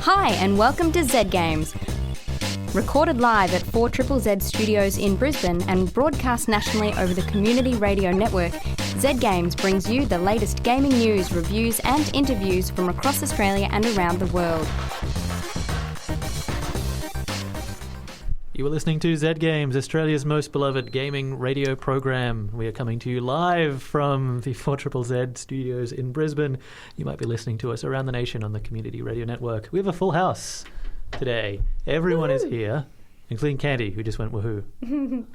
Hi and welcome to Z Games. Recorded live at 4ZZZ Studios in Brisbane and broadcast nationally over the Community Radio Network, Z Games brings you the latest gaming news, reviews and interviews from across Australia and around the world. You are listening to Z Games, Australia's most beloved gaming radio program. We are coming to you live from the 4ZZZ Studios in Brisbane. You might be listening to us around the nation on the Community Radio Network. We have a full house today. Everyone is here, including Candi, who just went woohoo.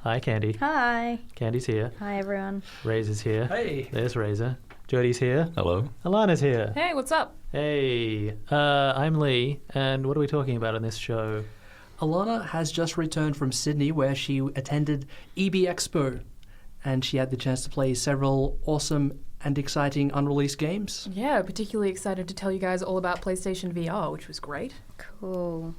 Hi, Candi. Hi. Candi's here. Hi, everyone. Razor's here. Hey. There's Razor. Jody's here. Hello. Alanah's here. Hey, what's up? Hey. I'm Lee, and what are we talking about on this show? Alanah has just returned from Sydney where she attended EB Expo and she had the chance to play several awesome and exciting unreleased games. Yeah, particularly excited to tell you guys all about PlayStation VR, which was great. Cool.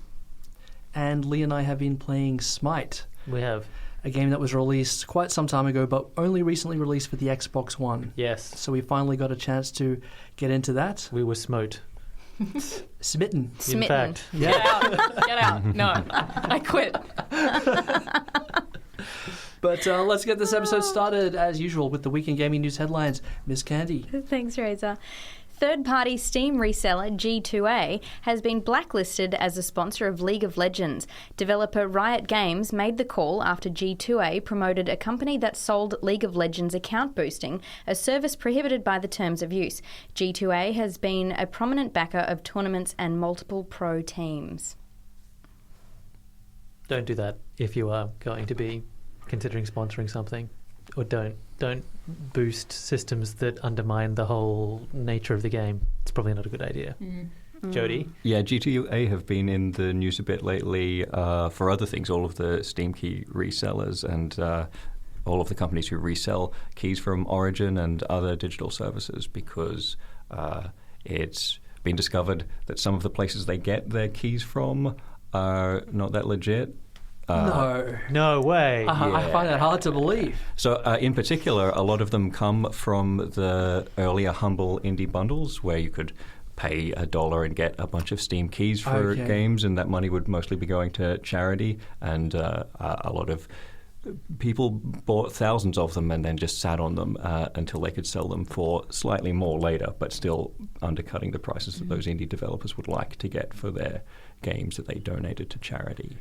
And Lee and I have been playing SMITE, We have. a game that was released quite some time ago but only recently released for the Xbox One. Yes. So we finally got a chance to get into that. We were smote. Smitten. In fact. Get out. Get out. No, I quit. But let's get this episode started as usual with the weekend gaming news headlines. Miss Candi. Thanks, Razor. Third-party Steam reseller G2A has been blacklisted as a sponsor of League of Legends. Developer Riot Games made the call after G2A promoted a company that sold League of Legends account boosting, a service prohibited by the terms of use. G2A has been a prominent backer of tournaments and multiple pro teams. Don't do that if you are going to be considering sponsoring something. Or don't boost systems that undermine the whole nature of the game. It's probably not a good idea. Jody? Yeah, G2A have been in the news a bit lately for other things. All of the Steam key resellers and all of the companies who resell keys from Origin and other digital services because it's been discovered that some of the places they get their keys from are not that legit. No way. I find that hard to believe. So in particular, a lot of them come from the earlier humble indie bundles where you could pay $1 and get a bunch of Steam keys for games, and that money would mostly be going to charity. And a lot of people bought thousands of them and then just sat on them until they could sell them for slightly more later, but still undercutting the prices that those indie developers would like to get for their games that they donated to charity.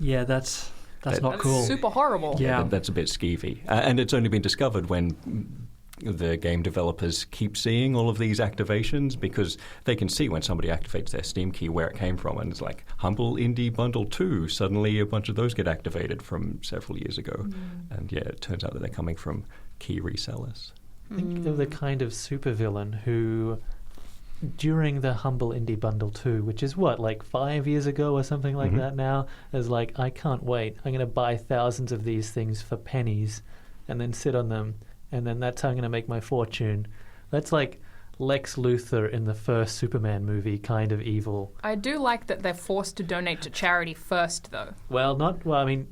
Yeah, that's not cool. Super horrible. Yeah. That's a bit skeevy. And it's only been discovered when the game developers keep seeing all of these activations because they can see when somebody activates their Steam key where it came from. And it's like, Humble Indie Bundle 2, suddenly a bunch of those get activated from several years ago. And yeah, it turns out that they're coming from key resellers. Think of the kind of supervillain who, during the Humble Indie Bundle 2, which is what, like 5 years ago or something like that now, is like, I can't wait. I'm going to buy thousands of these things for pennies and then sit on them, and then that's how I'm going to make my fortune. That's like Lex Luthor in the first Superman movie kind of evil. I do like that they're forced to donate to charity first, though. Well, I mean,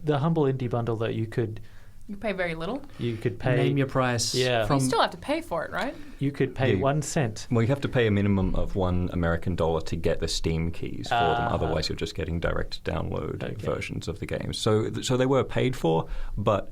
the Humble Indie Bundle, though, you could pay very little. You could pay... Name your price. Yeah. You still have to pay for it, right? You could pay 1 cent. Well, you have to pay a minimum of $1 American to get the Steam keys for them. Otherwise, you're just getting direct download versions of the games. So they were paid for, but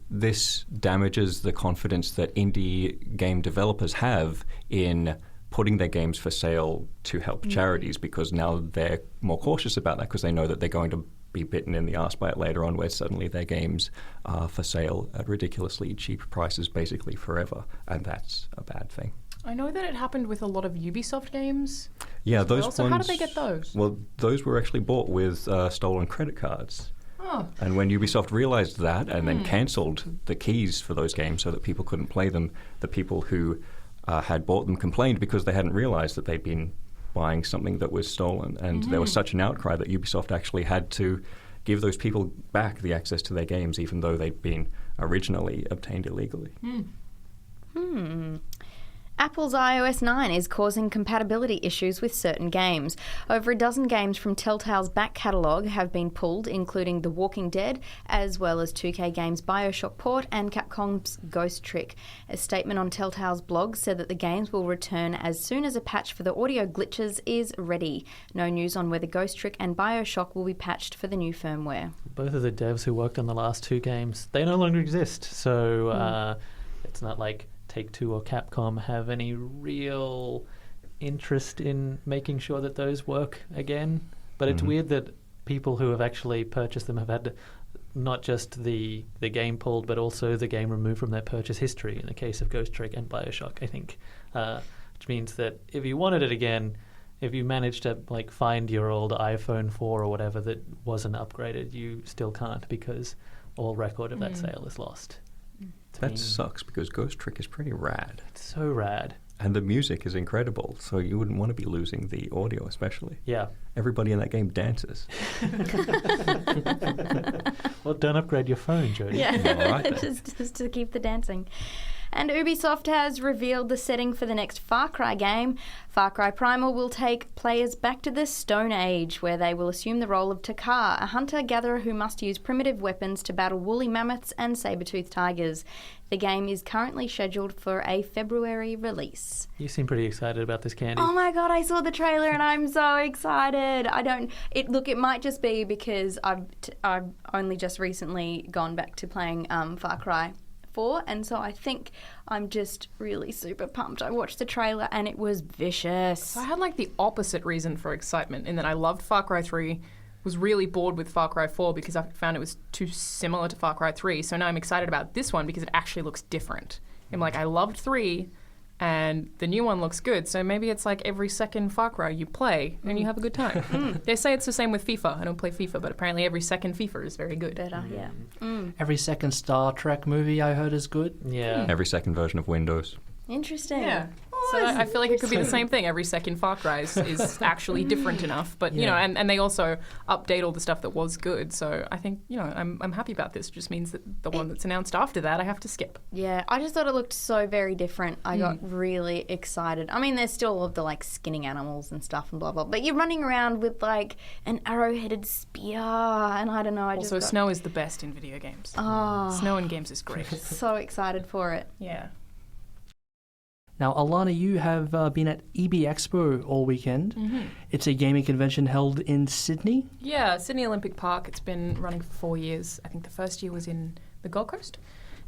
this damages the confidence that indie game developers have in putting their games for sale to help charities because now they're more cautious about that because they know that they're going to be bitten in the arse by it later on where suddenly their games are for sale at ridiculously cheap prices basically forever, and that's a bad thing. I know that it happened with a lot of Ubisoft games. Yeah, those ones... So how did they get those? Well, those were actually bought with stolen credit cards. Oh. And when Ubisoft realized that and then cancelled the keys for those games so that people couldn't play them, the people who had bought them complained because they hadn't realized that they'd been buying something that was stolen. And there was such an outcry that Ubisoft actually had to give those people back the access to their games, even though they'd been originally obtained illegally. Apple's iOS 9 is causing compatibility issues with certain games. Over a dozen games from Telltale's back catalogue have been pulled, including The Walking Dead, as well as 2K Games' BioShock port and Capcom's Ghost Trick. A statement on Telltale's blog said that the games will return as soon as a patch for the audio glitches is ready. No news on whether Ghost Trick and BioShock will be patched for the new firmware. Both of the devs who worked on the last two games, they no longer exist, so it's not like Take-Two or Capcom have any real interest in making sure that those work again. But it's weird that people who have actually purchased them have had not just the game pulled, but also the game removed from their purchase history in the case of Ghost Trick and BioShock, I think. Which means that if you wanted it again, if you managed to find your old iPhone 4 or whatever that wasn't upgraded, you still can't because all record of that sale is lost. That sucks because Ghost Trick is pretty rad. It's so rad. And the music is incredible, so you wouldn't want to be losing the audio especially. Yeah. Everybody in that game dances. Well, don't upgrade your phone, Jody. Yeah, All right, just to keep the dancing. And Ubisoft has revealed the setting for the next Far Cry game. Far Cry Primal will take players back to the Stone Age, where they will assume the role of Takar, a hunter-gatherer who must use primitive weapons to battle woolly mammoths and saber-toothed tigers. The game is currently scheduled for a February release. You seem pretty excited about this, Candi. Oh my god, I saw the trailer and I'm so excited. It might just be because I've only just recently gone back to playing Far Cry 4, and so I think I'm just really super pumped. I watched the trailer and it was vicious. I had the opposite reason for excitement in that I loved Far Cry 3, was really bored with Far Cry 4 because I found it was too similar to Far Cry 3, so now I'm excited about this one because it actually looks different. I'm I loved 3 and the new one looks good, so maybe it's every second Far Cry you play and you have a good time. They say it's the same with FIFA. I don't play FIFA, but apparently every second FIFA is very good. Better, yeah. Every second Star Trek movie I heard is good. Yeah. Every second version of Windows. Interesting. Yeah. So I feel like it could be the same thing. Every second Far Cry is actually different enough. But, and they also update all the stuff that was good. So I think, I'm happy about this. It just means that the one that's announced after that, I have to skip. Yeah, I just thought it looked so very different. I got really excited. I mean, there's still all of the, skinning animals and stuff and blah, blah. But you're running around with, an arrow-headed spear. And I don't know, Also, snow is the best in video games. Oh. Snow in games is great. So excited for it. Yeah. Now, Alanah, you have been at EB Expo all weekend. It's a gaming convention held in Sydney. Yeah, Sydney Olympic Park. It's been running for 4 years. I think the first year was in the Gold Coast.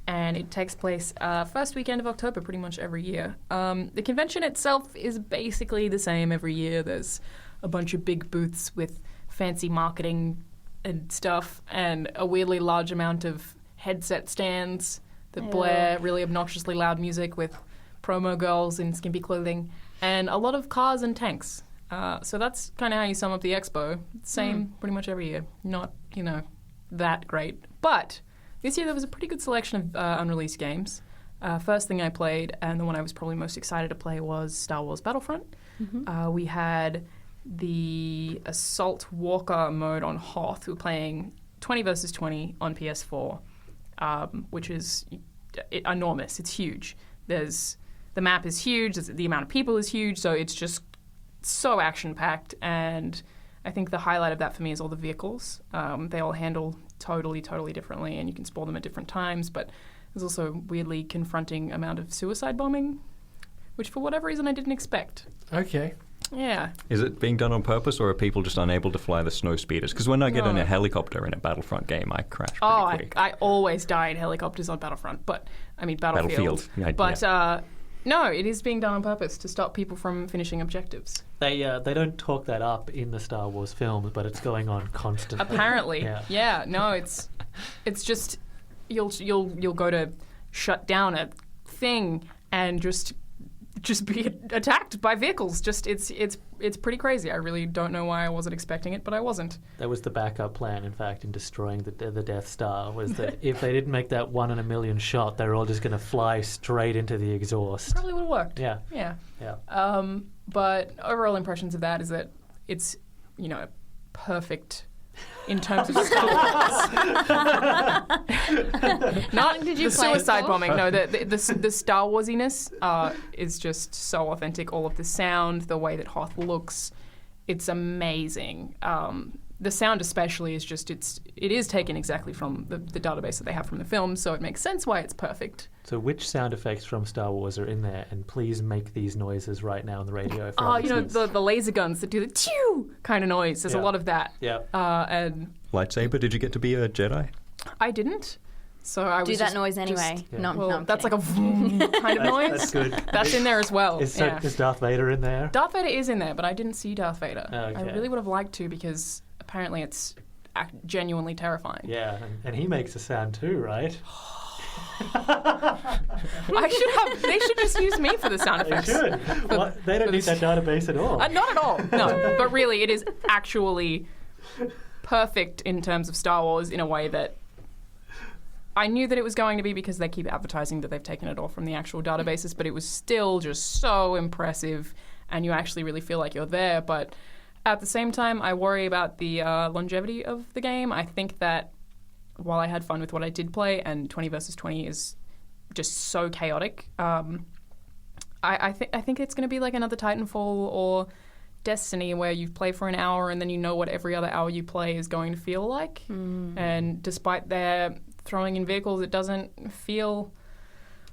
And it takes place first weekend of October pretty much every year. The convention itself is basically the same every year. There's a bunch of big booths with fancy marketing and stuff and a weirdly large amount of headset stands that blare really obnoxiously loud music with promo girls in skimpy clothing, and a lot of cars and tanks. So that's kind of how you sum up the expo. Same pretty much every year. Not, that great. But this year there was a pretty good selection of unreleased games. First thing I played, and the one I was probably most excited to play, was Star Wars Battlefront. We had the Assault Walker mode on Hoth. We were playing 20 versus 20 on PS4, which is enormous. It's huge. The map is huge, the amount of people is huge, so it's just so action-packed, and I think the highlight of that for me is all the vehicles. They all handle totally differently, and you can spawn them at different times, but there's also a weirdly confronting amount of suicide bombing, which for whatever reason I didn't expect. Okay. Yeah. Is it being done on purpose, or are people just unable to fly the snow speeders? Because when I get in a helicopter in a Battlefront game, I crash pretty quick. I always die in helicopters on Battlefront, but I mean Battlefield. No, it is being done on purpose to stop people from finishing objectives. They don't talk that up in the Star Wars films, but it's going on constantly. Apparently, yeah. No, it's just you'll go to shut down a thing and just be attacked by vehicles. Just it's pretty crazy. I really don't know why I wasn't expecting it, but I wasn't. That was the backup plan, in fact, in destroying the Death Star, was that if they didn't make that 1 in a million shot, they were all just going to fly straight into the exhaust. Probably would have worked. Yeah. But overall impressions of that is that it's a perfect in terms of Star Wars. Not did you the play it suicide for? bombing. No, the Star Warsiness is just so authentic. All of the sound, the way that Hoth looks, it's amazing. The sound especially is just, it is taken exactly from the database that they have from the film, so it makes sense why it's perfect. So which sound effects from Star Wars are in there? And please make these noises right now on the radio. For Oh, our you know, listeners. the laser guns that do the chew kind of noise. There's a lot of that. Yeah. And Lightsaber, did you get to be a Jedi? I didn't. So I was Do that just- noise anyway. just- Yeah. No, Well, no, I'm that's kidding. like a vroom kind of noise. That's good. That's in there as well. Is yeah. Darth Vader in there? Darth Vader is in there, but I didn't see Darth Vader. Okay. I really would have liked to because apparently it's genuinely terrifying. Yeah, and he makes a sound too, right? They should just use me for the sound They effects. should. They don't need that database at all. Not at all. No, but really, it is actually perfect in terms of Star Wars in a way that I knew that it was going to be because they keep advertising that they've taken it all from the actual databases, but it was still just so impressive, and you actually really feel like you're there. But at the same time, I worry about the longevity of the game. I think that while I had fun with what I did play, and 20 versus 20 is just so chaotic, I think it's going to be like another Titanfall or Destiny where you play for an hour and then you know what every other hour you play is going to feel like. And despite their throwing in vehicles, it doesn't feel...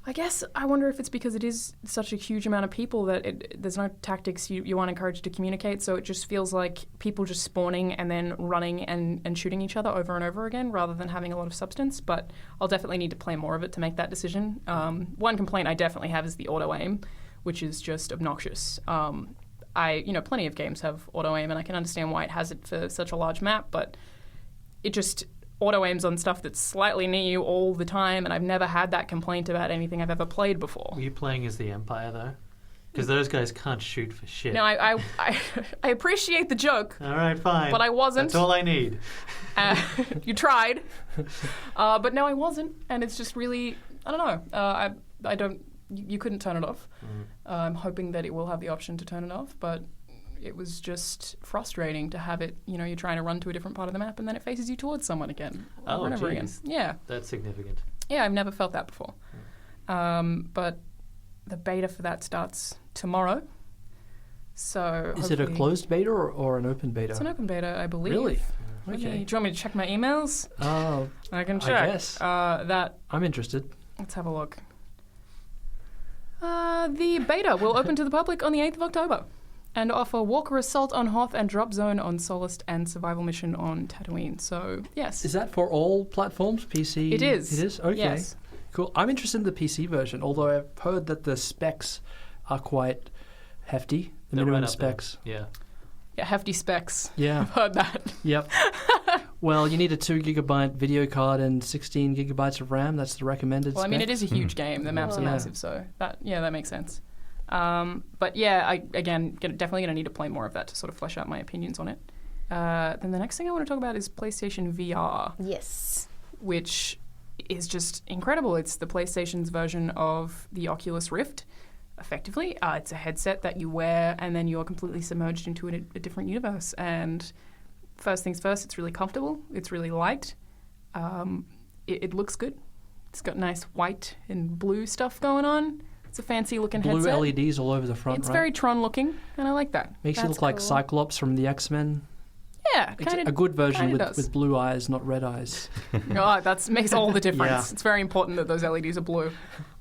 I guess I wonder if it's because it is such a huge amount of people that there's no tactics you aren't encouraged to communicate, so it just feels like people just spawning and then running and shooting each other over and over again rather than having a lot of substance. But I'll definitely need to play more of it to make that decision. One complaint I definitely have is the auto-aim, which is just obnoxious. Plenty of games have auto-aim, and I can understand why it has it for such a large map, but it just... auto-aims on stuff that's slightly near you all the time, and I've never had that complaint about anything I've ever played before. Were you playing as the Empire, though? Because those guys can't shoot for shit. No, I appreciate the joke, All right, fine. but I wasn't. That's all I need. You tried. But no, I wasn't, and it's just really, I don't know. I don't, you couldn't turn it off. I'm hoping that it will have the option to turn it off, but it was just frustrating to have it, you're trying to run to a different part of the map and then it faces you towards someone again. Over and over again. Yeah. That's significant. Yeah, I've never felt that before. But the beta for that starts tomorrow. So Is it a closed beta or an open beta? It's an open beta, I believe. Really? Do Okay. you want me to check my emails? I can check. I guess. That. I'm interested. Let's have a look. The beta will open to the public on the 8th of October and offer Walker Assault on Hoth and Drop Zone on Solist and Survival Mission on Tatooine. So, yes. Is that for all platforms? PC? It is. It is? Okay. Yes. Cool. I'm interested in the PC version, although I've heard that the specs are quite hefty. The They're minimum right up there. specs. Yeah. Yeah, hefty specs. Yeah. I've heard that. Yep. Well, you need a 2 gigabyte video card and 16 gigabytes of RAM. That's the recommended Well, I spec. mean, it is a huge game. The maps are Yeah. massive, so that makes sense. But yeah, definitely going to need to play more of that to sort of flesh out my opinions on it. Then the next thing I want to talk about is PlayStation VR. Yes. Which is just incredible. It's the PlayStation's version of the Oculus Rift, effectively. It's a headset that you wear and then you're completely submerged into a different universe. And first things first, it's really comfortable. It's really light. It looks good. It's got nice white and blue stuff going on. It's a fancy looking Blue headset. LEDs all over the front, It's right? very Tron looking, and I like that. Makes you That's look like cool. Cyclops from the X-Men. Yeah, It's kind a of. good version does. with blue eyes, not red eyes. Oh, that makes all the difference. Yeah. It's very important that those LEDs are blue.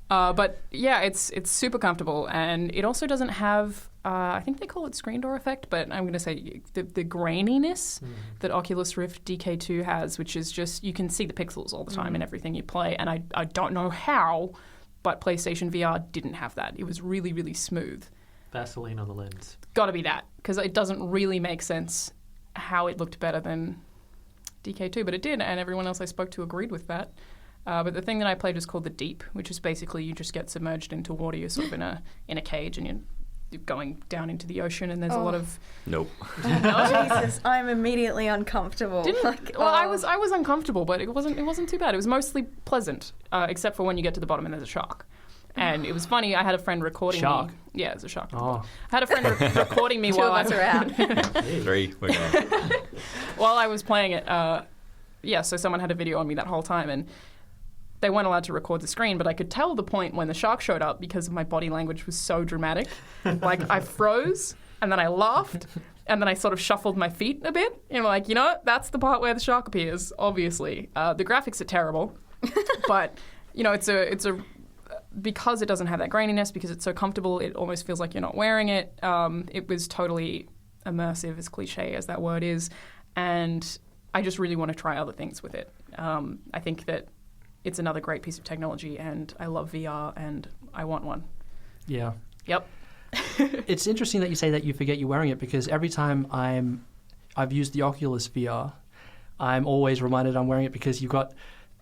But yeah, it's super comfortable, and it also doesn't have. I think they call it screen door effect, but I'm going to say the graininess that Oculus Rift DK2 has, which is just you can see the pixels all the time in everything you play, and I don't know how, but PlayStation VR didn't have that. It was really, really smooth. Vaseline on the lens. Got to be that, because it doesn't really make sense how it looked better than DK2, but it did, and everyone else I spoke to agreed with that. But the thing that I played was called the Deep, which is basically you just get submerged into water. You're sort of in a cage, and you're going down into the ocean, and there's a lot of... Nope. Jesus, I'm immediately uncomfortable. I was uncomfortable, but it wasn't too bad. It was mostly pleasant, except for when you get to the bottom and there's a shark. And it was funny. I had a friend recording Shark? me. Yeah, it's a shark. Oh. I had a friend recording me Two while of us are out. 3. We're going. while I was playing it, so someone had a video on me that whole time, and they weren't allowed to record the screen, but I could tell the point when the shark showed up because my body language was so dramatic. Like, I froze, and then I laughed, and then I sort of shuffled my feet a bit. And like, you know what? That's the part where the shark appears, obviously. The graphics are terrible, but, you know, it's a because it doesn't have that graininess, because it's so comfortable, it almost feels like you're not wearing it. It was totally immersive, as cliche as that word is, and I just really want to try other things with it. I think that it's another great piece of technology, and I love VR, and I want one. Yeah. Yep. It's interesting that you say that you forget you're wearing it, because every time I've used the Oculus VR, I'm always reminded I'm wearing it, because you've got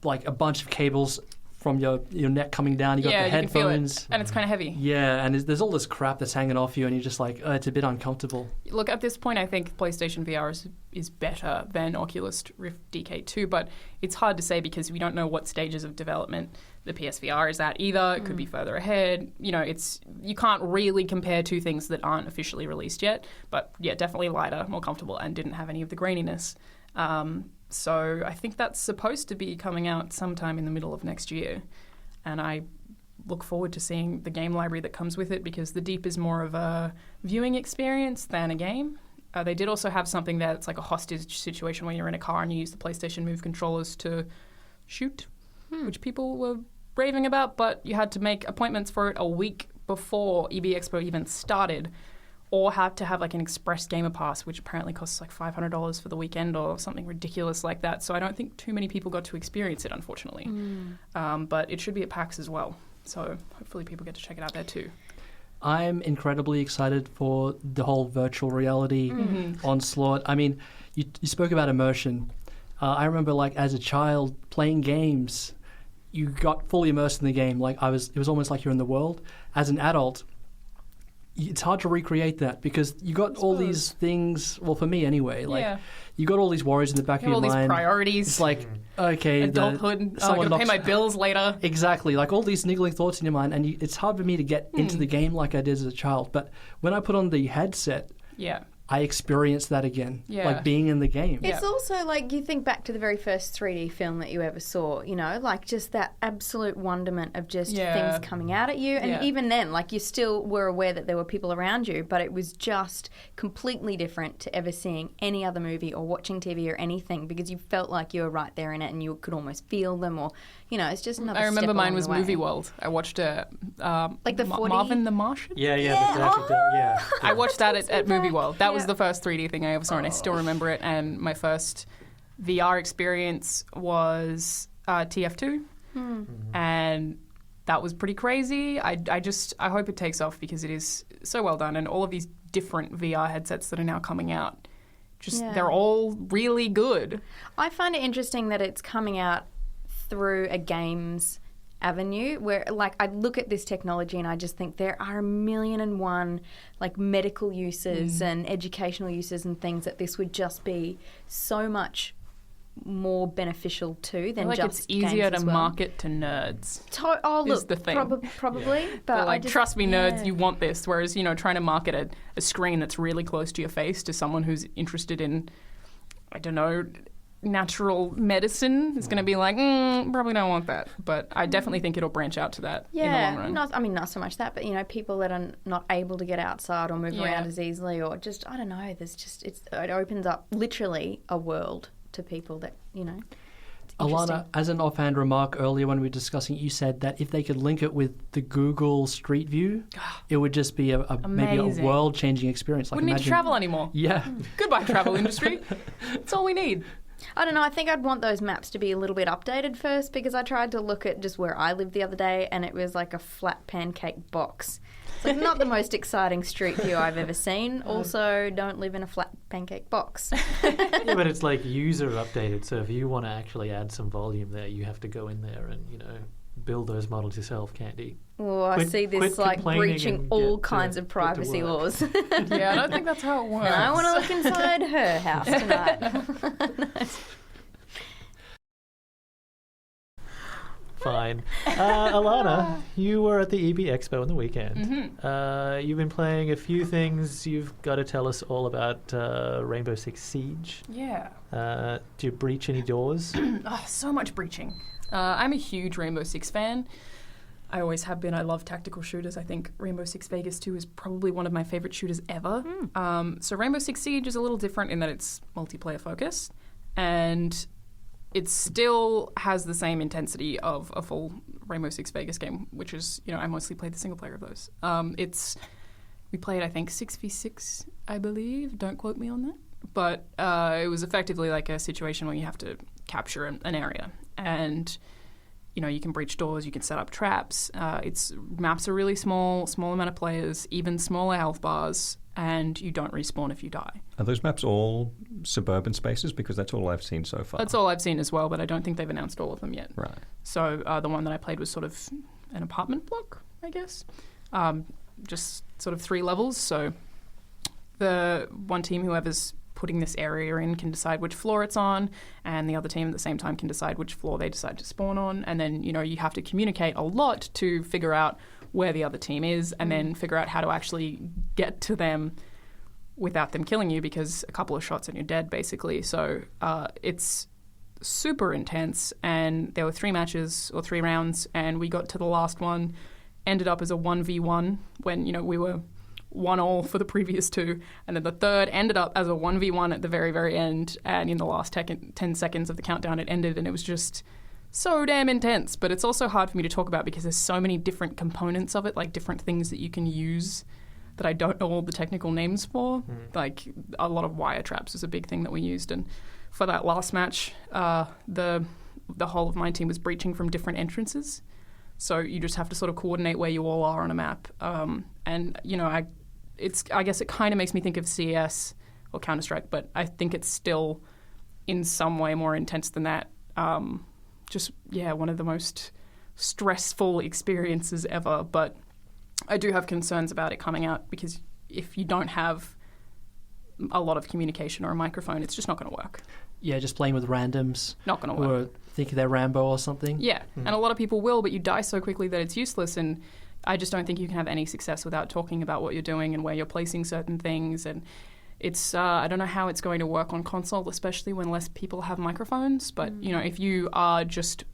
like a bunch of cables from your neck coming down. You got the headphones. You can feel it, and it's kind of heavy. Yeah, and there's all this crap that's hanging off you, and you're just like, it's a bit uncomfortable. Look, at this point, I think PlayStation VR is better than Oculus Rift DK2, but it's hard to say because we don't know what stages of development the PSVR is at either. It could be further ahead. You know, you can't really compare two things that aren't officially released yet. But yeah, definitely lighter, more comfortable, and didn't have any of the graininess. So I think that's supposed to be coming out sometime in the middle of next year. And I look forward to seeing the game library that comes with it, because the Deep is more of a viewing experience than a game. They did also have something that's like a hostage situation where you're in a car and you use the PlayStation Move controllers to shoot, which people were raving about, but you had to make appointments for it a week before EB Expo even started, or had to have like an express gamer pass, which apparently costs like $500 for the weekend or something ridiculous like that. So I don't think too many people got to experience it, unfortunately. But it should be at PAX as well. So hopefully people get to check it out there too. I'm incredibly excited for the whole virtual reality onslaught. I mean, you spoke about immersion. I remember, like, as a child playing games, you got fully immersed in the game. Like, it was almost like you're in the world. As an adult, it's hard to recreate that, because you got all these things. Well, for me anyway, like you got all these worries in the back of your mind. All these priorities. It's like, okay, adulthood. I'm going to pay my bills later. Exactly, like all these niggling thoughts in your mind, and it's hard for me to get into the game like I did as a child. But when I put on the headset, I experienced that again, like being in the game. It's also like, you think back to the very first 3D film that you ever saw, you know, like just that absolute wonderment of just things coming out at you. And even then, like, you still were aware that there were people around you, but it was just completely different to ever seeing any other movie or watching TV or anything, because you felt like you were right there in it and you could almost feel them, or, you know, it's just another I remember step mine was along the Movie way. World. I watched like the 40? Marvin the Martian? Yeah. I watched that at Movie World. That was the first 3D thing I ever saw, and I still remember it. And my first VR experience was TF2, and that was pretty crazy. I hope it takes off, because it is so well done, and all of these different VR headsets that are now coming out, they're all really good. I find it interesting that it's coming out through a games avenue, where, like, I look at this technology and I just think there are 1,000,001 like medical uses and educational uses and things that this would just be so much more beneficial to than just it's easier games to as well. Market to nerds. Look, the thing. Probably, but like, trust me, nerds, you want this. Whereas, you know, trying to market a screen that's really close to your face to someone who's interested in, I don't know, natural medicine is going to be like, probably don't want that. But I definitely think it'll branch out to that in the long run. Not so much that, but, you know, people that are not able to get outside or move around as easily, or just, I don't know, it opens up literally a world to people that, you know. Alanah, as an offhand remark earlier when we were discussing, you said that if they could link it with the Google Street View, it would just be maybe a world-changing experience. Like, wouldn't need to travel anymore. Yeah. Goodbye, travel industry. That's all we need. I don't know. I think I'd want those maps to be a little bit updated first, because I tried to look at just where I lived the other day, and it was like a flat pancake box. It's like not the most exciting street view I've ever seen. Also, don't live in a flat pancake box. Yeah, but it's like user updated. So if you want to actually add some volume there, you have to go in there and, you know, build those models yourself, Candi. Oh, I see this like breaching all kinds of privacy laws. Yeah, I don't think that's how it works. And I want to look inside her house tonight. Fine. Alanah, you were at the EB Expo on the weekend. Mm-hmm. You've been playing a few things. You've got to tell us all about Rainbow Six Siege. Yeah. Do you breach any doors? So much breaching. I'm a huge Rainbow Six fan. I always have been. I love tactical shooters. I think Rainbow Six Vegas 2 is probably one of my favorite shooters ever. So Rainbow Six Siege is a little different in that it's multiplayer focused, and it still has the same intensity of a full Rainbow Six Vegas game, which is, I mostly played the single player of those. We played, I think, 6v6, I believe. Don't quote me on that. But it was effectively like a situation where you have to capture an area, and you can breach doors, you can set up traps. Maps are really small amount of players, even smaller health bars, and you don't respawn if you die. Are those maps all suburban spaces? Because that's all I've seen so far. That's all I've seen as well, but I don't think they've announced all of them yet. Right. So the one that I played was sort of an apartment block, I guess. Just sort of 3 levels. So the one team, whoever's putting this area in, can decide which floor it's on, and the other team at the same time can decide which floor they decide to spawn on. And then, you have to communicate a lot to figure out where the other team is, and then figure out how to actually get to them without them killing you, because a couple of shots and you're dead, basically. So it's super intense, and there were 3 matches or 3 rounds, and we got to the last one, ended up as a 1v1 when, we were 1-1 for the previous 2, and then the third ended up as a 1v1 at the very, very end, and in the last 10 seconds of the countdown it ended, and it was just so damn intense. But it's also hard for me to talk about because there's so many different components of it, like different things that you can use that I don't know all the technical names for. Like a lot of wire traps is a big thing that we used, and for that last match, the whole of my team was breaching from different entrances. So you just have to sort of coordinate where you all are on a map. And, I guess it kind of makes me think of CS or Counter-Strike, but I think it's still in some way more intense than that. One of the most stressful experiences ever. But I do have concerns about it coming out, because if you don't have a lot of communication or a microphone, it's just not going to work. Yeah, just playing with randoms. Not going to work. Or think they're Rambo or something. Yeah, and a lot of people will, but you die so quickly that it's useless, and I just don't think you can have any success without talking about what you're doing and where you're placing certain things. And it's I don't know how it's going to work on console, especially when less people have microphones. But, if you are just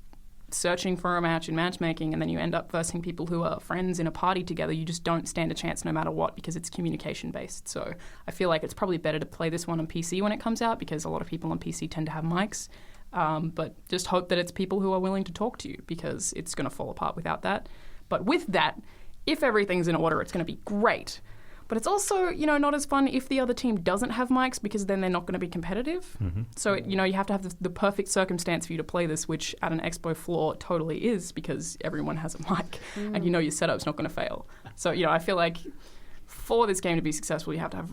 searching for a match in matchmaking and then you end up versing people who are friends in a party together, you just don't stand a chance no matter what, because it's communication-based. So I feel like it's probably better to play this one on PC when it comes out, because a lot of people on PC tend to have mics. But just hope that it's people who are willing to talk to you, because it's going to fall apart without that. But with that, if everything's in order, it's going to be great. But it's also, not as fun if the other team doesn't have mics, because then they're not going to be competitive. So, you have to have the perfect circumstance for you to play this, which at an expo floor totally is, because everyone has a mic and your setup's not going to fail. So, I feel like for this game to be successful, you have to have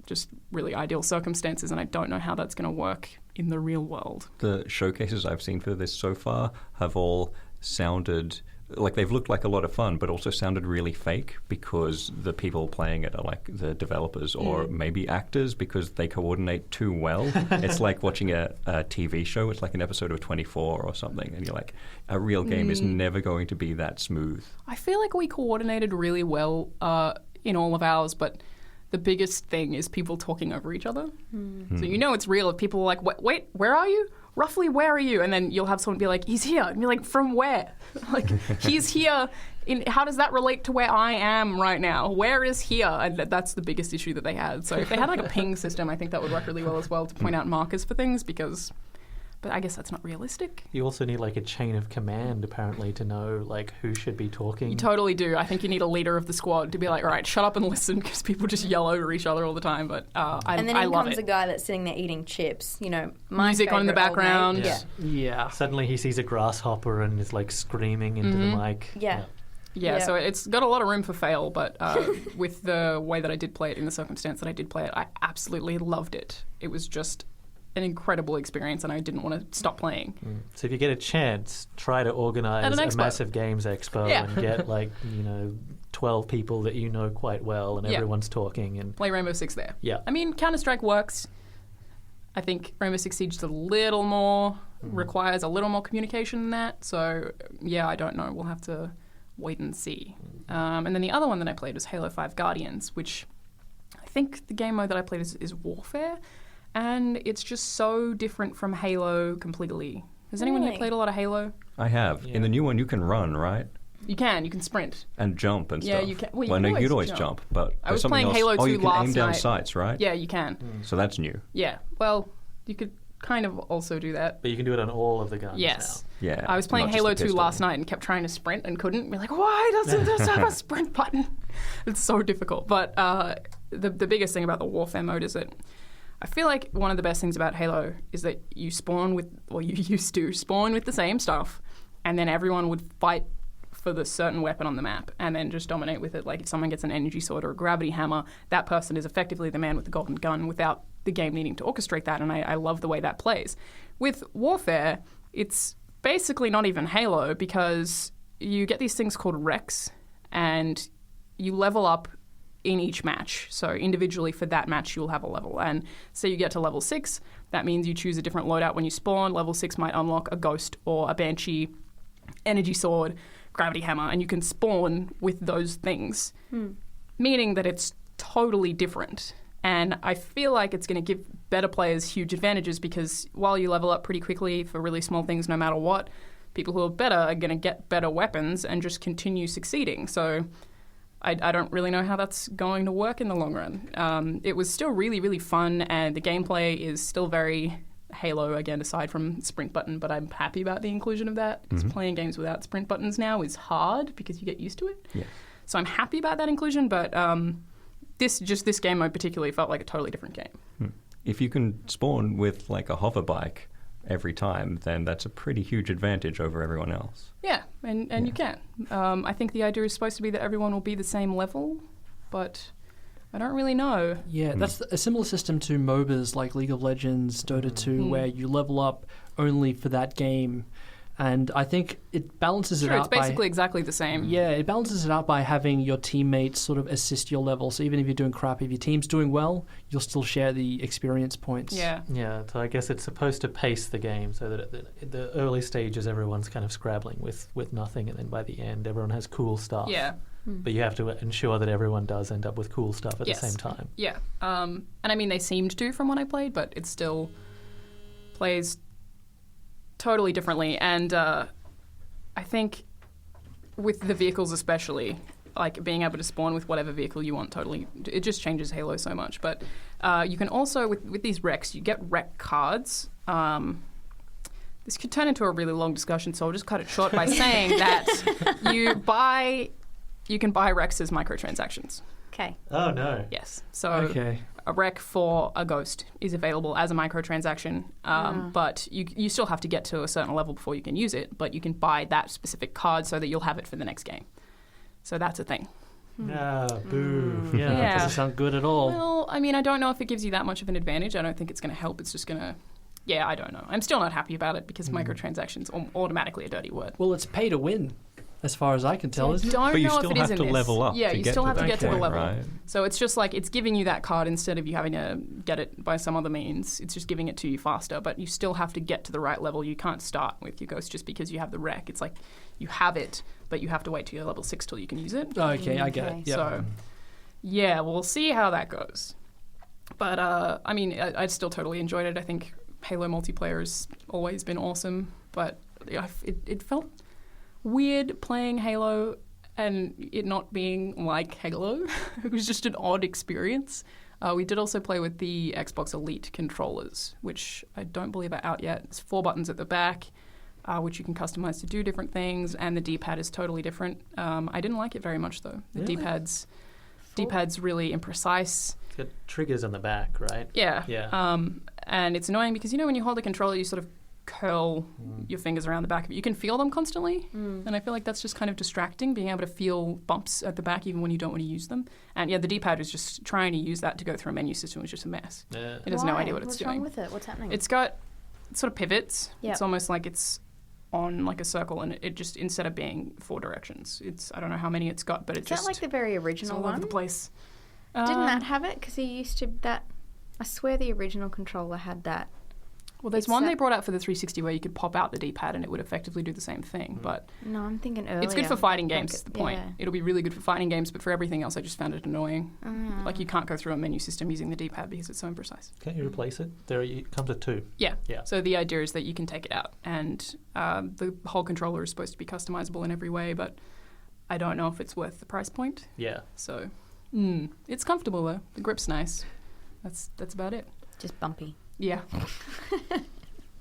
just really ideal circumstances, and I don't know how that's going to work in the real world. The showcases I've seen for this so far have all sounded like they've looked like a lot of fun, but also sounded really fake, because the people playing it are like the developers or maybe actors, because they coordinate too well. It's like watching a TV show. It's like an episode of 24 or something, and you're like, a real game is never going to be that smooth. I feel like we coordinated really well in all of ours, but the biggest thing is people talking over each other. So it's real if people are like, wait, where are you? Roughly, where are you? And then you'll have someone be like, he's here. And you're like, from where? Like, he's here. How does that relate to where I am right now? Where is here? And that's the biggest issue that they had. So if they had like a ping system, I think that would work really well as well, to point out markers for things, but I guess that's not realistic. You also need like a chain of command, apparently, to know like who should be talking. You totally do. I think you need a leader of the squad to be like, all right, shut up and listen, because people just yell over each other all the time. But I love it. And then in comes a guy that's sitting there eating chips, music on in the background. Yeah. Suddenly he sees a grasshopper and is like screaming into the mic. Yeah, so it's got a lot of room for fail, but with the way that I did play it, in the circumstance that I did play it, I absolutely loved it. It was just an incredible experience, and I didn't want to stop playing. So if you get a chance, try to organise a massive games expo and get 12 people that you know quite well, and everyone's talking, and play Rainbow Six there. Yeah. I mean, Counter-Strike works. I think Rainbow Six Siege is a little more, requires a little more communication than that. So, yeah, I don't know. We'll have to wait and see. And then the other one that I played was Halo 5 Guardians, which I think the game mode that I played is Warfare. And it's just so different from Halo completely. Has anyone here played a lot of Halo? I have. Yeah. In the new one, you can run, right? You can sprint. And jump and Yeah, stuff. you can. Well, no, can you'd always always jump. But I was there's something playing else. Halo 2 you can last aim down night. sights, right? Yeah, you can. So that's new. Yeah, well, you could kind of also do that. But you can do it on all of the guns Yes. Yeah. I was playing not just Halo the 2 pistol. last night and kept trying to sprint and couldn't. We're like, why doesn't this have a sprint button? It's so difficult. But the biggest thing about the Warfare mode is that I feel like one of the best things about Halo is that you spawn with, or you used to spawn with the same stuff, and then everyone would fight for the certain weapon on the map and then just dominate with it. Like if someone gets an energy sword or a gravity hammer, that person is effectively the man with the golden gun without the game needing to orchestrate that, and I love the way that plays. With Warfare, it's basically not even Halo because you get these things called Recs and you level up in each match. So individually for that match, you'll have a level. And say you get to level 6, that means you choose a different loadout when you spawn. Level 6 might unlock a Ghost or a Banshee, energy sword, gravity hammer, and you can spawn with those things, meaning that it's totally different. And I feel like it's going to give better players huge advantages because while you level up pretty quickly for really small things no matter what, people who are better are going to get better weapons and just continue succeeding. So I don't really know how that's going to work in the long run. It was still really, really fun, and the gameplay is still very Halo, again, aside from sprint button, but I'm happy about the inclusion of that because playing games without sprint buttons now is hard because you get used to it. Yeah. So I'm happy about that inclusion, but this game mode particularly felt like a totally different game. If you can spawn with like a hover bike every time, then that's a pretty huge advantage over everyone else. Yeah, and you can. I think the idea is supposed to be that everyone will be the same level, but I don't really know. Yeah, that's a similar system to MOBAs like League of Legends, Dota 2, where you level up only for that game. And I think it balances it out it's basically exactly the same. Yeah, it balances it out by having your teammates sort of assist your level. So even if you're doing crap, if your team's doing well, you'll still share the experience points. Yeah. Yeah, so I guess it's supposed to pace the game so that at the early stages everyone's kind of scrabbling with nothing, and then by the end everyone has cool stuff. Yeah. But you have to ensure that everyone does end up with cool stuff at the same time. Yeah. And I mean, they seemed to from what I played, but it still plays totally differently. And I think with the vehicles especially, like being able to spawn with whatever vehicle you want totally, it just changes Halo so much. But you can also, with these Recs, you get Rec cards. This could turn into a really long discussion, so I'll just cut it short by saying that you can buy Recs as microtransactions. Okay. Oh, no. Yes. So Okay. a rec for a Ghost is available as a microtransaction, but you still have to get to a certain level before you can use it, but you can buy that specific card so that you'll have it for the next game. So that's a thing. No, boo. Yeah, that Yeah. doesn't sound good at all. Well, I mean, I don't know if it gives you that much of an advantage. I don't think it's going to help. It's just going to... Yeah, I don't know. I'm still not happy about it because microtransactions are automatically a dirty word. Well, it's pay to win, as far as I can tell, isn't it? Don't But you know still if it is have in to this. level up Yeah, to you get still to have to that get to the point, level. right? So it's just like it's giving you that card instead of you having to get it by some other means. It's just giving it to you faster, but you still have to get to the right level. You can't start with your Ghost just because you have the rec. It's like you have it, but you have to wait till you're level 6 till you can use it. Okay, I get Okay. it. Yeah. So, yeah, we'll see how that goes. But, I mean, I still totally enjoyed it. I think Halo multiplayer has always been awesome, but it felt weird playing Halo and it not being like Halo. It was just an odd experience. We did also play with the Xbox Elite controllers, which I don't believe are out yet. It's 4 buttons at the back, which you can customize to do different things, and the D-pad is totally different. I didn't like it very much, though. The Really? D-pad's really imprecise. It's got triggers on the back, right? Yeah. Yeah. And it's annoying because, when you hold the controller, you sort of curl your fingers around the back of it. You can feel them constantly, and I feel like that's just kind of distracting, being able to feel bumps at the back even when you don't want to use them. And, yeah, the D-pad was just trying to use that to go through a menu system was just a mess. Yeah. It has no idea what it's What's doing. wrong with it? What's happening? It's got sort of pivots. Yep. It's almost like it's on like a circle, and it just, instead of being 4 directions, I don't know how many it's got, but Is that like the very it's original all one? over the place. Didn't Matt have it? Because he used to that. I swear the original controller had that. Well, there's one they brought out for the 360 where you could pop out the D-pad and it would effectively do the same thing. But No, I'm thinking earlier. it's good for fighting games, is the point. Yeah. It'll be really good for fighting games, but for everything else, I just found it annoying. Like, you can't go through a menu system using the D-pad because it's so imprecise. Can't you replace it? It comes with 2. Yeah. Yeah. So the idea is that you can take it out, and the whole controller is supposed to be customizable in every way, but I don't know if it's worth the price point. Yeah. So it's comfortable, though. The grip's nice. That's about it. Just bumpy. Yeah.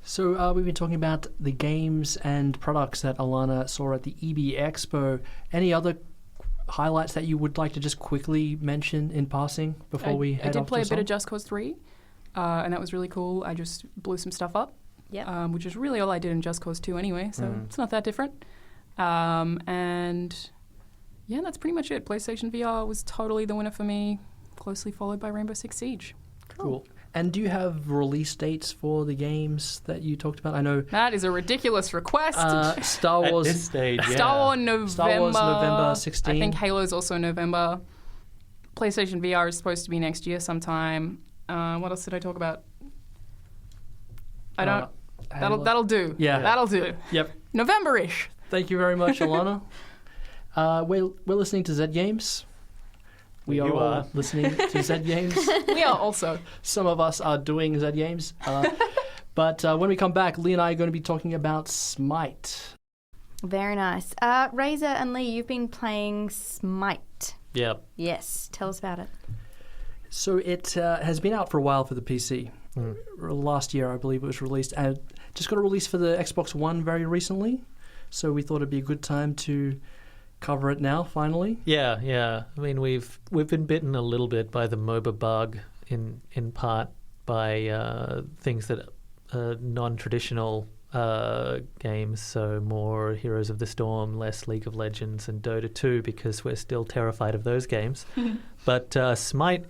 So we've been talking about the games and products that Alanah saw at the EB Expo. Any other highlights that you would like to just quickly mention in passing before we head off to I did play a bit song? of Just Cause 3, and that was really cool. I just blew some stuff up, which is really all I did in Just Cause 2 anyway, so it's not that different. And yeah, that's pretty much it. PlayStation VR was totally the winner for me, closely followed by Rainbow Six Siege. Cool. And do you have release dates for the games that you talked about? I know That is a ridiculous request. Star At Wars. this stage, yeah. Star Wars November 16. I think Halo's also November. PlayStation VR is supposed to be next year sometime. What else did I talk about? I don't. That'll do. Yeah. That'll do. Yep. November-ish. Thank you very much, Alanah. We're listening to Z Games. We You are are. all listening to Z Games. We are also. Some of us are doing Z Games. But when we come back, Lee and I are going to be talking about SMITE. Very nice. Razor and Lee, you've been playing SMITE. Yep. Yes. Tell us about it. So it has been out for a while for the PC. Last year, I believe it was released. And just got a release for the Xbox One very recently. So we thought it'd be a good time to cover it now, finally. Yeah. I mean, we've been bitten a little bit by the MOBA bug, in part by things that are non-traditional games, so more Heroes of the Storm, less League of Legends and Dota 2, because we're still terrified of those games. But SMITE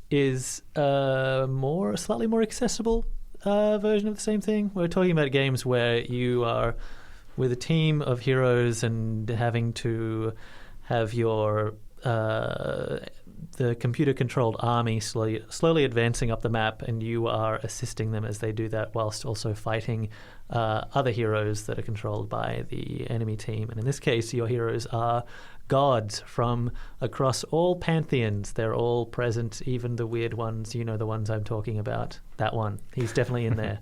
is slightly more accessible version of the same thing. We're talking about games where you are with a team of heroes and having to have your the computer-controlled army slowly advancing up the map, and you are assisting them as they do that, whilst also fighting other heroes that are controlled by the enemy team. And in this case, your heroes are gods from across all pantheons. They're all present, even the weird ones. You know the ones I'm talking about. That one. He's definitely in there.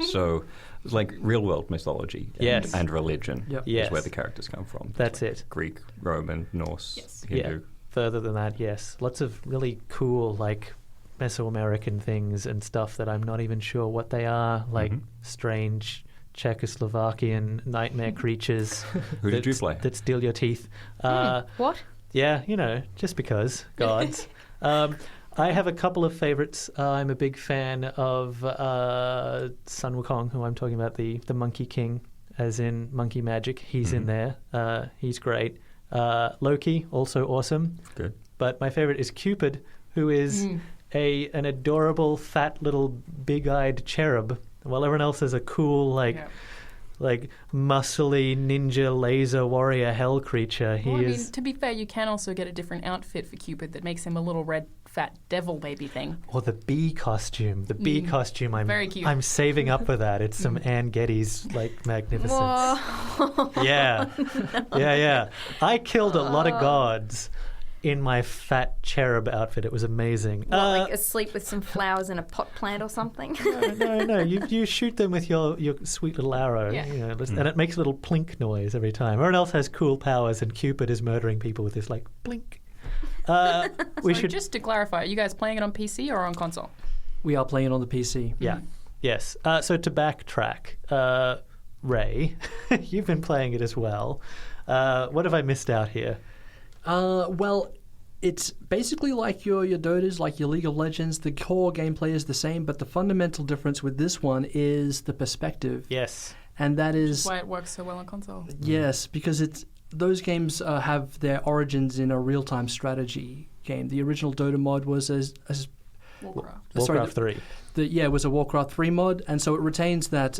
So it's like real-world mythology and religion is where the characters come from. That's like it. Greek, Roman, Norse, Hindu. Yeah. Further than that, yes. Lots of really cool, like, Mesoamerican things and stuff that I'm not even sure what they are, like strange Czechoslovakian nightmare creatures. Who did you play? That steal your teeth. What? Yeah, just because. Gods. I have a couple of favorites. I'm a big fan of Sun Wukong, who I'm talking about, the Monkey King, as in Monkey Magic. He's in there. He's great. Loki, also awesome. Good. But my favorite is Cupid, who is an adorable, fat, little, big-eyed cherub, while everyone else is a cool, like muscly ninja laser warrior hell creature. Well, I mean, to be fair, you can also get a different outfit for Cupid that makes him a little red, fat devil baby thing. Or the bee costume. The bee costume, very cute. I'm saving up for that. It's some Anne Geddes, like, magnificence. Whoa. Yeah. I killed a lot of gods in my fat cherub outfit. It was amazing. What, like asleep with some flowers in a pot plant or something? No. You shoot them with your sweet little arrow, and it makes a little plink noise every time. Everyone else has cool powers, and Cupid is murdering people with this, like, blink. Just to clarify, are you guys playing it on PC or on console? We are playing it on the PC. Yeah. Yes. So to backtrack, Ray, you've been playing it as well. What have I missed out here? Well, it's basically like your Dotas, like your League of Legends. The core gameplay is the same, but the fundamental difference with this one is the perspective. Yes. And that is... That's why it works so well on console. Yes, because those games have their origins in a real-time strategy game. The original Dota mod was as Warcraft. Warcraft 3. It was a Warcraft 3 mod, and so it retains that...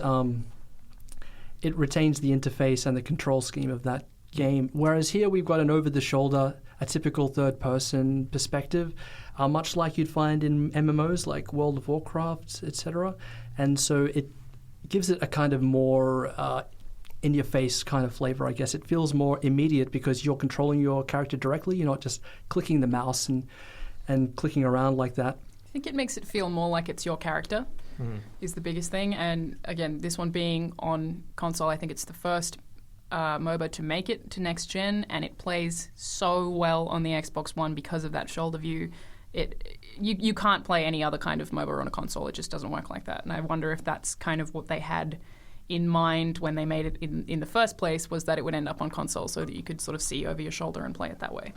it retains the interface and the control scheme of that game. Whereas here we've got an over-the-shoulder, a typical third-person perspective, much like you'd find in MMOs like World of Warcraft, etc. And so it gives it a kind of more in-your-face kind of flavor, I guess. It feels more immediate because you're controlling your character directly. You're not just clicking the mouse and clicking around like that. I think it makes it feel more like it's your character is the biggest thing. And again, this one being on console, I think it's the first MOBA to make it to next gen, and it plays so well on the Xbox One because of that shoulder view. You can't play any other kind of MOBA on a console. It just doesn't work like that. And I wonder if that's kind of what they had in mind when they made it in the first place, was that it would end up on console so that you could sort of see over your shoulder and play it that way.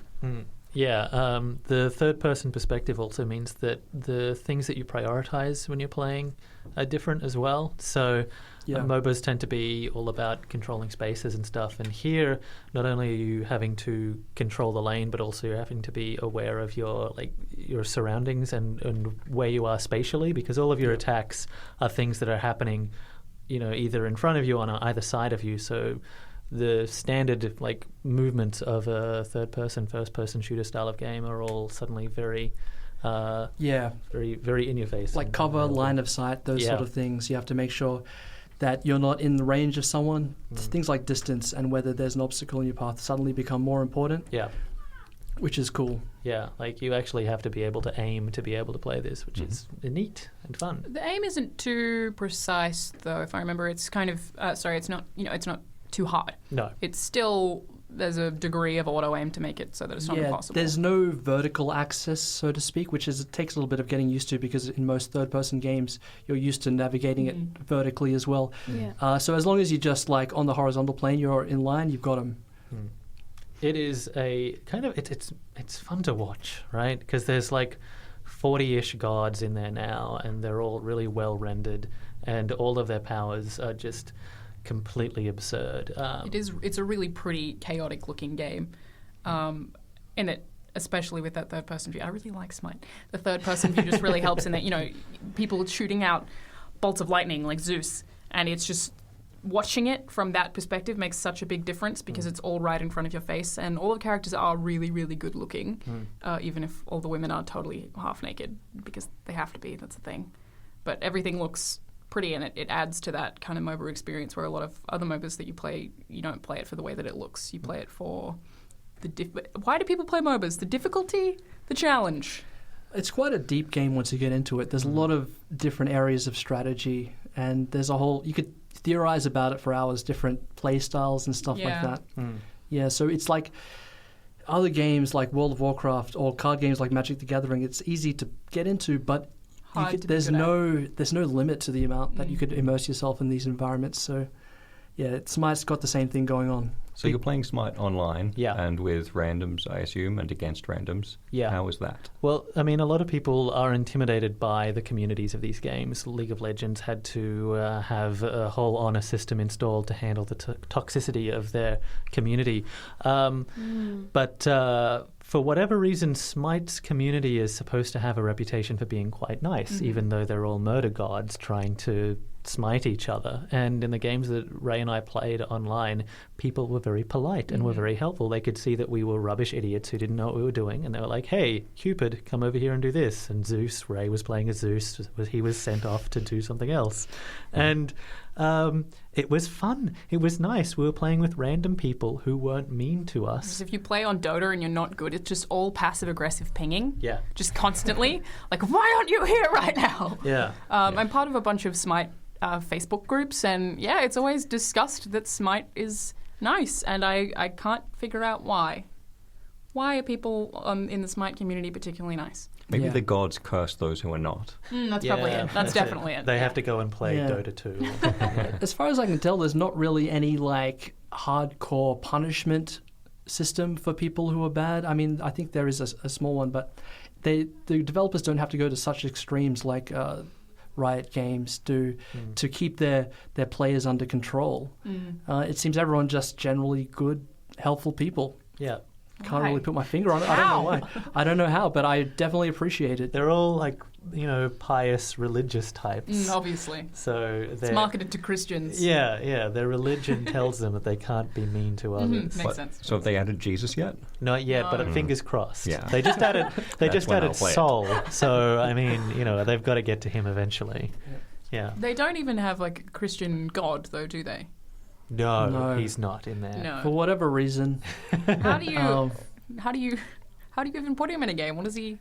Yeah, the third-person perspective also means that the things that you prioritize when you're playing are different as well. So MOBAs tend to be all about controlling spaces and stuff. And here, not only are you having to control the lane, but also you're having to be aware of your surroundings and where you are spatially, because all of your attacks are things that are happening, either in front of you or on either side of you. So the standard movements of a third-person, first-person shooter style of game are all suddenly very, very, very in your face. Like cover, line of sight, those sort of things. You have to make sure that you're not in the range of someone. Things like distance and whether there's an obstacle in your path suddenly become more important. Yeah. Which is cool. Yeah, you actually have to be able to aim to be able to play this, which is neat and fun. The aim isn't too precise, though. If I remember, it's kind of it's not it's not too hard. No, it's still, there's a degree of auto aim to make it so that it's not impossible. There's no vertical access, so to speak, which it takes a little bit of getting used to, because in most third-person games you're used to navigating it vertically as well. Yeah. So as long as you just on the horizontal plane, you're in line, you've got them. It is a kind of it's fun to watch, right? Because there's 40-ish gods in there now, and they're all really well rendered, and all of their powers are just completely absurd. It's a really pretty chaotic looking game, and it, especially with that third person view. I really like SMITE. The third person view just really helps in that, people shooting out bolts of lightning like Zeus, and it's just watching it from that perspective makes such a big difference, because it's all right in front of your face, and all the characters are really, really good looking, even if all the women are totally half naked, because they have to be, that's the thing. But everything looks pretty, and it adds to that kind of MOBA experience, where a lot of other MOBAs that you play, you don't play it for the way that it looks. You play it for why do people play MOBAs? The difficulty? The challenge? It's quite a deep game once you get into it. There's a lot of different areas of strategy, and there's you could theorize about it for hours, different play styles and stuff like that. Yeah, so it's like other games like World of Warcraft or card games like Magic the Gathering. It's easy to get into, but there's no limit to the amount that you could immerse yourself in these environments. So yeah, SMITE's got the same thing going on. So you're playing SMITE online, yeah, and with randoms, I assume, and against randoms. Yeah. How is that? Well, I mean, a lot of people are intimidated by the communities of these games. League of Legends had to have a whole honor system installed to handle the toxicity of their community. But for whatever reason, SMITE's community is supposed to have a reputation for being quite nice, even though they're all murder gods trying to smite each other. And in the games that Ray and I played online, people were very polite and were very helpful. They could see that we were rubbish idiots who didn't know what we were doing, and they were like, hey, Cupid, come over here and do this. And Zeus, Ray was playing as Zeus, he was sent off to do something else. And it was fun. It was nice. We were playing with random people who weren't mean to us. Because if you play on Dota and you're not good, it's just all passive-aggressive pinging. Yeah. Just constantly. Like, why aren't you here right now? Yeah. I'm part of a bunch of SMITE Facebook groups, and yeah, it's always discussed that SMITE is nice, and I can't figure out why. Why are people in the SMITE community particularly nice? Maybe the gods curse those who are not. That's probably it. That's definitely it. They have to go and play Dota 2. As far as I can tell, there's not really any hardcore punishment system for people who are bad. I mean, I think there is a small one, but the developers don't have to go to such extremes like Riot Games do to keep their players under control. It seems everyone just generally good, helpful people. Yeah. Can't really put my finger on it. I don't know why. I don't know how, but I definitely appreciate it. They're all like, pious religious types. Obviously. So it's marketed to Christians. Yeah. Their religion tells them that they can't be mean to others. Makes sense. So have they added Jesus yet? Not yet, but fingers crossed. Yeah. They just added Soul. So I mean, they've got to get to him eventually. Yeah. They don't even have like a Christian God though, do they? No, he's not in there. No. For whatever reason. How do you even put him in a game? What does he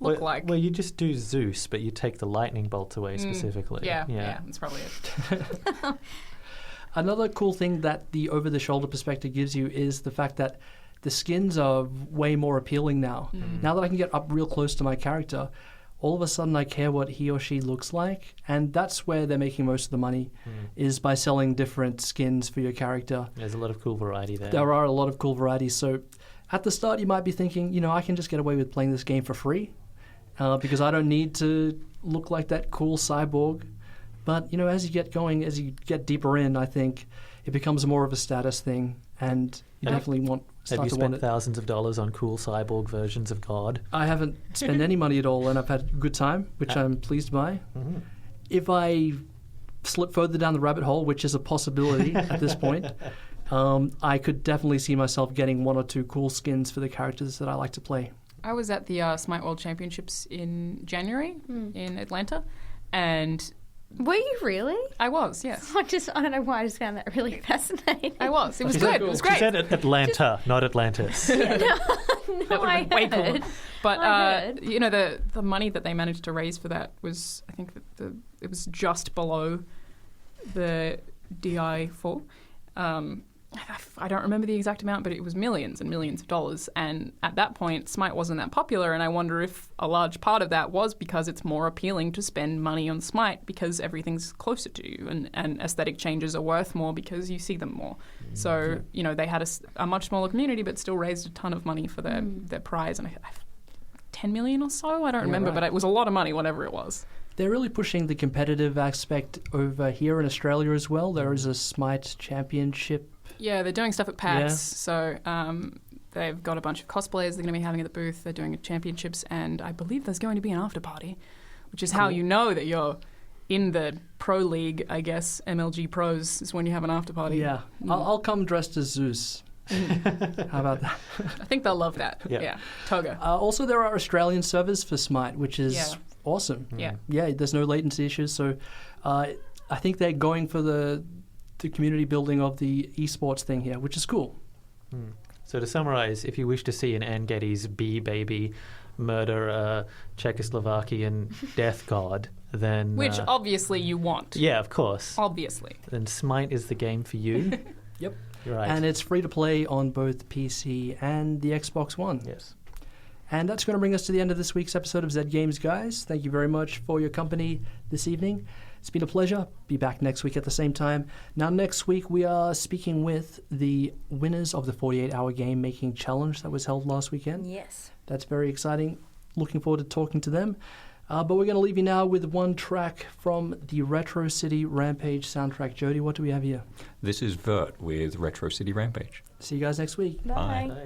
look like? Well, you just do Zeus, but you take the lightning bolt away specifically. Yeah, that's probably it. Another cool thing that the over-the-shoulder perspective gives you is the fact that the skins are way more appealing now. Now that I can get up real close to my character, all of a sudden I care what he or she looks like, and that's where they're making most of the money, is by selling different skins for your character. There's a lot of cool variety there. There are a lot of cool varieties. So at the start you might be thinking, I can just get away with playing this game for free because I don't need to look like that cool cyborg. But, as you get going, as you get deeper in, I think it becomes more of a status thing, and you definitely want Have you to spent want it. thousands of dollars on cool cyborg versions of God? I haven't spent any money at all, and I've had a good time, which I'm pleased by. If I slip further down the rabbit hole, which is a possibility at this point, I could definitely see myself getting one or two cool skins for the characters that I like to play. I was at the SMITE World Championships in January in Atlanta, and... Were you really? I was, yes. I don't know why I just found that really fascinating. I was. It was good. It was great. She said Atlanta, not Atlantis. No, That would have been way cool. But I heard. the money that they managed to raise for that was, I think, it was just below the DI4. I don't remember the exact amount, but it was millions and millions of dollars. And at that point, SMITE wasn't that popular, and I wonder if a large part of that was because it's more appealing to spend money on SMITE because everything's closer to you, and aesthetic changes are worth more because you see them more. So, they had a much smaller community, but still raised a ton of money for their prize, and 10 million or so? I don't remember, right. but it was a lot of money, whatever it was. They're really pushing the competitive aspect over here in Australia as well. There is a SMITE championship. Yeah, they're doing stuff at PAX. So they've got a bunch of cosplayers they're going to be having at the booth. They're doing championships, and I believe there's going to be an after party, which is how you know that you're in the pro league, I guess. MLG Pros is when you have an after party. Yeah, I'll come dressed as Zeus. How about that? I think they'll love that. Yeah. Toga. Also, there are Australian servers for SMITE, which is awesome. Yeah. Yeah, there's no latency issues. So I think they're going for the community building of the esports thing here, which is cool. So to summarize, if you wish to see an Ann Geddes B-baby murder a Czechoslovakian death god, then... Which obviously you want. Yeah, of course. Obviously. Then SMITE is the game for you. Yep. You're right. And it's free to play on both PC and the Xbox One. Yes. And that's going to bring us to the end of this week's episode of Z Games, guys. Thank you very much for your company this evening. It's been a pleasure. Be back next week at the same time. Now, next week, we are speaking with the winners of the 48-hour game making challenge that was held last weekend. Yes. That's very exciting. Looking forward to talking to them. But we're going to leave you now with one track from the Retro City Rampage soundtrack. Jody, what do we have here? This is Vert with Retro City Rampage. See you guys next week. Bye. Bye.